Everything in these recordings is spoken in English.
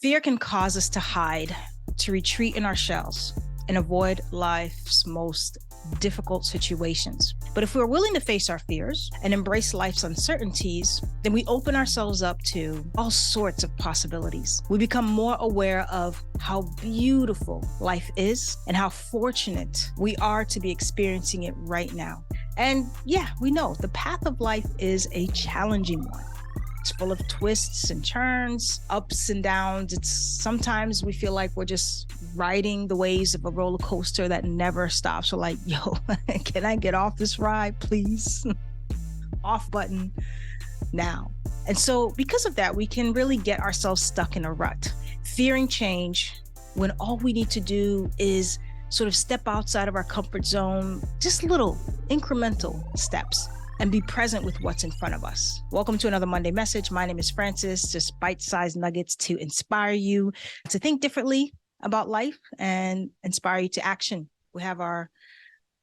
Fear can cause us to hide, to retreat in our shells, and avoid life's most difficult situations. But if we're willing to face our fears and embrace life's uncertainties, then we open ourselves up to all sorts of possibilities. We become more aware of how beautiful life is and how fortunate we are to be experiencing it right now. And yeah, we know the path of life is a challenging one. It's full of twists and turns, ups and downs. Sometimes we feel like we're just riding the waves of a roller coaster that never stops. We're like, yo, can I get off this ride, please? Off button now. And so because of that, we can really get ourselves stuck in a rut, fearing change when all we need to do is sort of step outside of our comfort zone, just little incremental steps, and be present with what's in front of us. Welcome to another Monday Message. My name is Francis, just bite-sized nuggets to inspire you to think differently about life and inspire you to action. We have our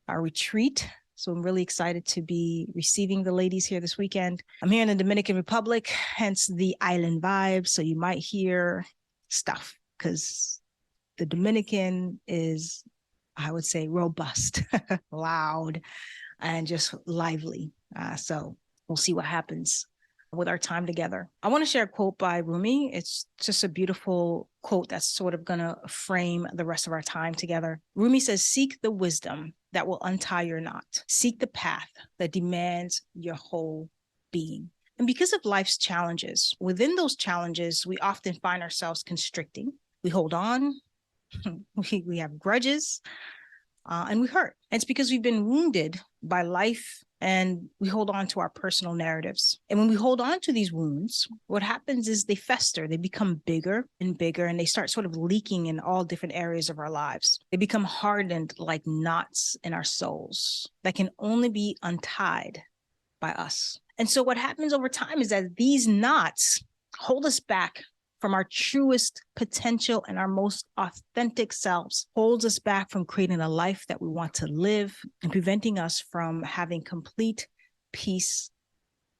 retreat, so I'm really excited to be receiving the ladies here this weekend. I'm here in the Dominican Republic, hence the island vibe, so you might hear stuff because the Dominican is, I would say, robust, loud, and just lively. So we'll see what happens with our time together. I want to share a quote by Rumi. It's just a beautiful quote that's sort of going to frame the rest of our time together. Rumi says, "Seek the wisdom that will untie your knot. Seek the path that demands your whole being." And because of life's challenges, within those challenges, we often find ourselves constricting. We hold on, we have grudges, and we hurt. And it's because we've been wounded by life and we hold on to our personal narratives. And when we hold on to these wounds, what happens is they fester, they become bigger, and they start sort of leaking in all different areas of our lives. They become hardened like knots in our souls that can only be untied by us. And so what happens over time is that these knots hold us back from our truest potential and our most authentic selves, holds us back from creating a life that we want to live and preventing us from having complete peace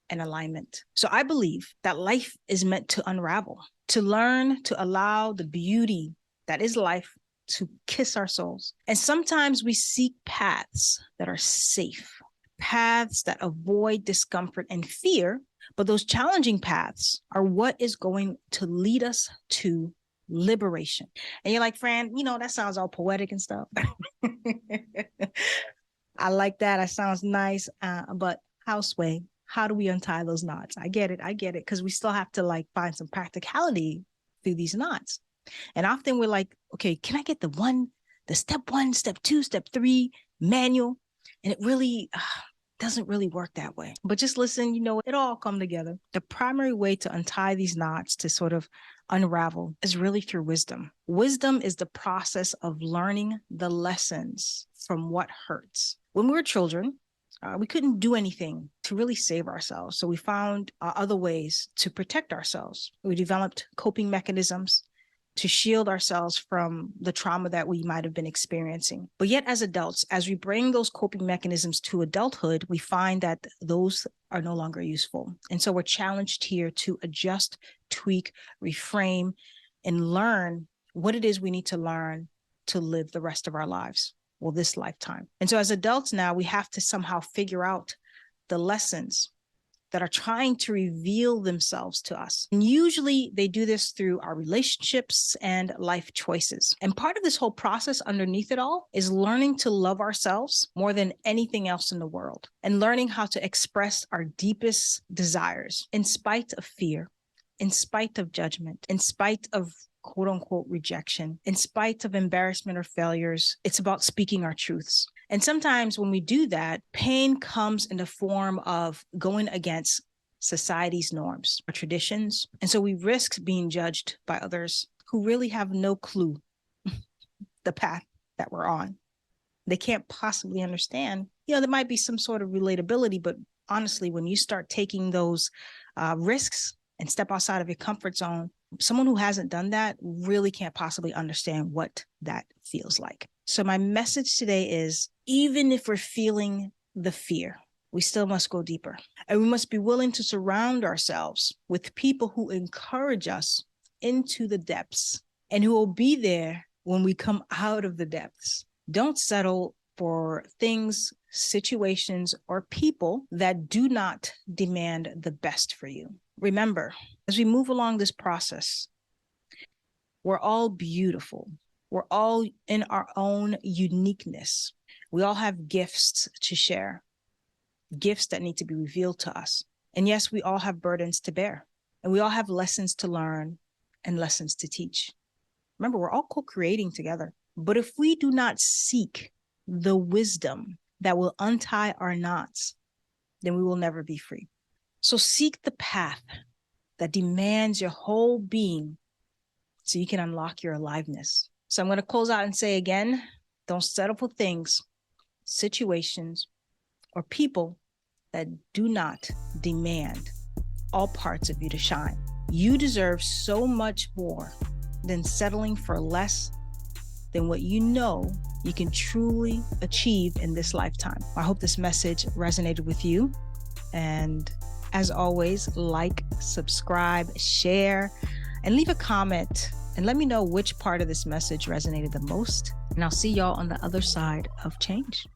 and alignment. So I believe that life is meant to unravel, to learn, to allow the beauty that is life to kiss our souls. And sometimes we seek paths that are safe, paths that avoid discomfort and fear. But those challenging paths are what is going to lead us to liberation. And you're like, Fran, that sounds all poetic and stuff. I like that. That sounds nice. But Houseway, how do we untie those knots? I get it. Because we still have to find some practicality through these knots. And often we're like, okay, can I get the step 1, step 2, step 3 manual? And it really doesn't really work that way. But just listen, it all come together. The primary way to untie these knots, to sort of unravel, is really through wisdom. Wisdom is the process of learning the lessons from what hurts. When we were children, we couldn't do anything to really save ourselves. So we found other ways to protect ourselves. We developed coping mechanisms to shield ourselves from the trauma that we might have been experiencing. But yet as adults, as we bring those coping mechanisms to adulthood, we find that those are no longer useful. And so we're challenged here to adjust, tweak, reframe, and learn what it is we need to learn to live the rest of our lives, well, this lifetime. And so as adults now, we have to somehow figure out the lessons that are trying to reveal themselves to us. And usually they do this through our relationships and life choices. And part of this whole process underneath it all is learning to love ourselves more than anything else in the world, and learning how to express our deepest desires in spite of fear, in spite of judgment, in spite of quote unquote rejection, in spite of embarrassment or failures. It's about speaking our truths. And sometimes when we do that, pain comes in the form of going against society's norms or traditions. And so we risk being judged by others who really have no clue the path that we're on. They can't possibly understand. There might be some sort of relatability, but honestly, when you start taking those risks and step outside of your comfort zone, someone who hasn't done that really can't possibly understand what that feels like. So my message today is, even if we're feeling the fear, we still must go deeper. And we must be willing to surround ourselves with people who encourage us into the depths and who will be there when we come out of the depths. Don't settle for things, situations, or people that do not demand the best for you. Remember, as we move along this process, we're all beautiful. We're all in our own uniqueness. We all have gifts to share, gifts that need to be revealed to us. And yes, we all have burdens to bear, and we all have lessons to learn and lessons to teach. Remember, we're all co-creating together. But if we do not seek the wisdom that will untie our knots, then we will never be free. So seek the path that demands your whole being so you can unlock your aliveness. So I'm going to close out and say again, don't settle for things, situations, or people that do not demand all parts of you to shine. You deserve so much more than settling for less than what you know you can truly achieve in this lifetime. I hope this message resonated with you. And as always, like, subscribe, share, and leave a comment and let me know which part of this message resonated the most. And I'll see y'all on the other side of change.